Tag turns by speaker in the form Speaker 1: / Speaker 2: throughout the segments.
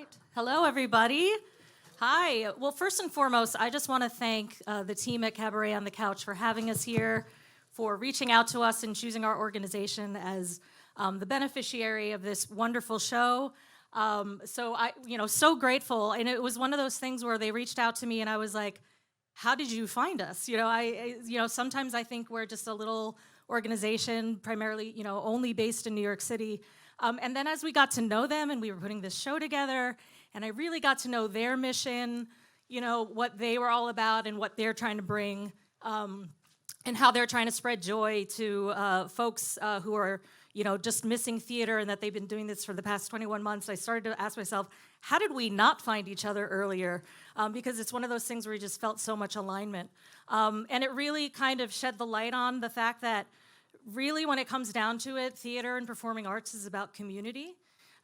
Speaker 1: right. Hello, everybody. Hi. Well, first and foremost, I just want to thank the team at Cabaret on the Couch for having us here, for reaching out to us and choosing our organization as the beneficiary of this wonderful show. So grateful. And it was one of those things where they reached out to me and I was like, how did you find us? Sometimes I think we're just a little organization, primarily, only based in New York City. And then as we got to know them and we were putting this show together, and I really got to know their mission, what they were all about and what they're trying to bring, and how they're trying to spread joy to folks who are, just missing theater, and that they've been doing this for the past 21 months. I started to ask myself, how did we not find each other earlier? Because it's one of those things where we just felt so much alignment. And it really kind of shed the light on the fact that really when it comes down to it, theater and performing arts is about community.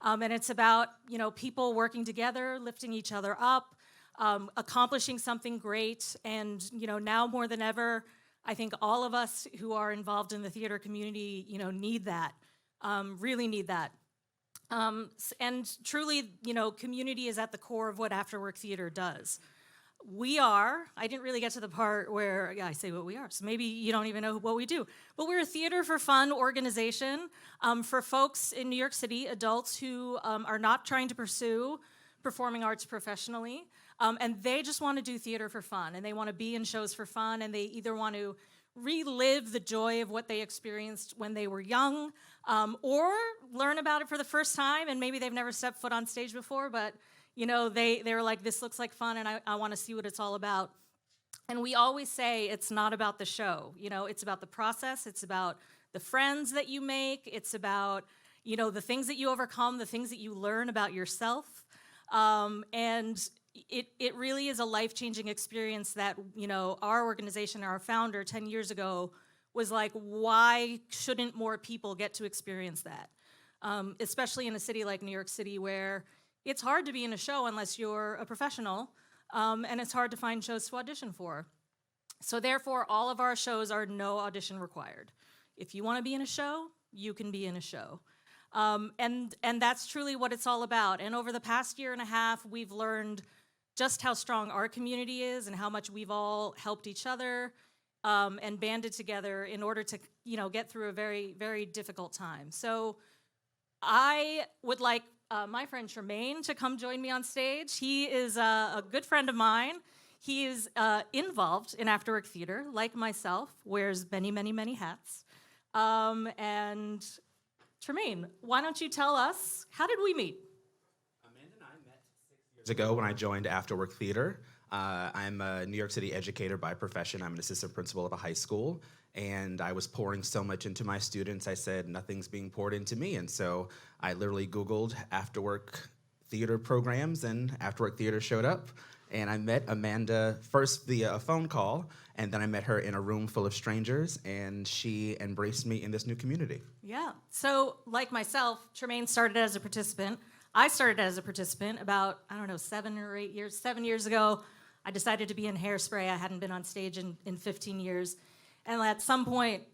Speaker 1: And it's about, people working together, lifting each other up, accomplishing something great. And, now more than ever, I think all of us who are involved in the theater community, need that, really need that. And truly, community is at the core of what AfterWork Theater does. I didn't really get to the part where I say what we are, so maybe you don't even know what we do. But we're a theater for fun organization for folks in New York City, adults who are not trying to pursue performing arts professionally, and they just want to do theater for fun, and they want to be in shows for fun, and they either want to relive the joy of what they experienced when they were young, or learn about it for the first time, and maybe they've never stepped foot on stage before, but they were like, this looks like fun, and I want to see what it's all about. And we always say it's not about the show. It's about the process. It's about the friends that you make. It's about, the things that you overcome, the things that you learn about yourself. And it really is a life-changing experience that, our organization, our founder 10 years ago was like, why shouldn't more people get to experience that? Especially in a city like New York City where it's hard to be in a show unless you're a professional, and it's hard to find shows to audition for. So therefore, all of our shows are no audition required. If you want to be in a show, you can be in a show. And that's truly what it's all about. And over the past year and a half, we've learned just how strong our community is and how much we've all helped each other and banded together in order to, get through a very, very difficult time. So I would like my friend Tremaine to come join me on stage. He is a good friend of mine. He is involved in AfterWork Theater, like myself, wears many, many, many hats. And Tremaine, why don't you tell us, how did we meet?
Speaker 2: Amanda and I met 6 years ago when I joined AfterWork Theater. I'm a New York City educator by profession. I'm an assistant principal of a high school. And I was pouring so much into my students, I said, nothing's being poured into me. And so I literally Googled AfterWork Theater programs, and AfterWork Theater showed up. And I met Amanda first via a phone call, and then I met her in a room full of strangers, and she embraced me in this new community.
Speaker 1: Yeah. So, like myself, Tremaine started as a participant. I started as a participant about, 7 years ago. I decided to be in Hairspray. I hadn't been on stage in 15 years. And at some point,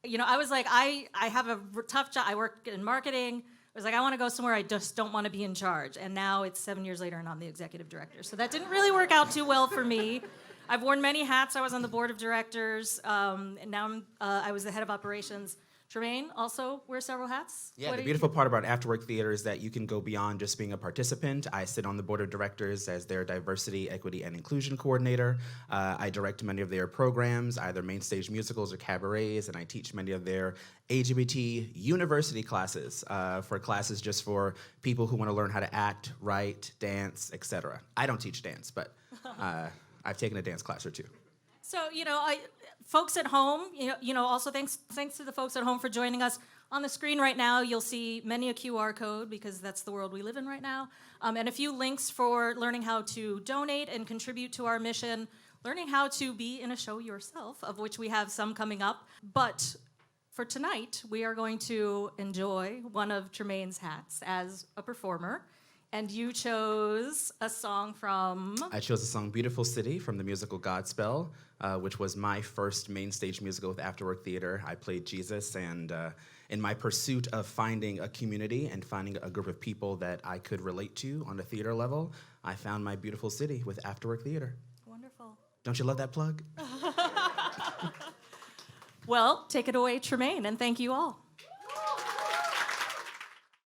Speaker 1: I was like, I have a tough job. I work in marketing. I was like, I want to go somewhere I just don't want to be in charge. And now it's 7 years later and I'm the executive director. So that didn't really work out too well for me. I've worn many hats. I was on the board of directors. And now I was the head of operations. Tremaine also wears several hats.
Speaker 2: Yeah, the beautiful part about AfterWork Theater is that you can go beyond just being a participant. I sit on the board of directors as their diversity, equity, and inclusion coordinator. I direct many of their programs, either main stage musicals or cabarets, and I teach many of their LGBT university classes for classes just for people who want to learn how to act, write, dance, etc. I don't teach dance, but I've taken a dance class or two.
Speaker 1: So, folks at home, also thanks to the folks at home for joining us. On the screen right now, you'll see many a QR code because that's the world we live in right now, and a few links for learning how to donate and contribute to our mission, learning how to be in a show yourself, of which we have some coming up. But for tonight, we are going to enjoy one of Tremaine's hats as a performer. And you chose a song from?
Speaker 2: I chose the song Beautiful City from the musical Godspell, which was my first main stage musical with AfterWork Theater. I played Jesus, and in my pursuit of finding a community and finding a group of people that I could relate to on a theater level, I found my beautiful city with AfterWork Theater.
Speaker 1: Wonderful.
Speaker 2: Don't you love that plug?
Speaker 1: Well, take it away, Tremaine, and thank you all.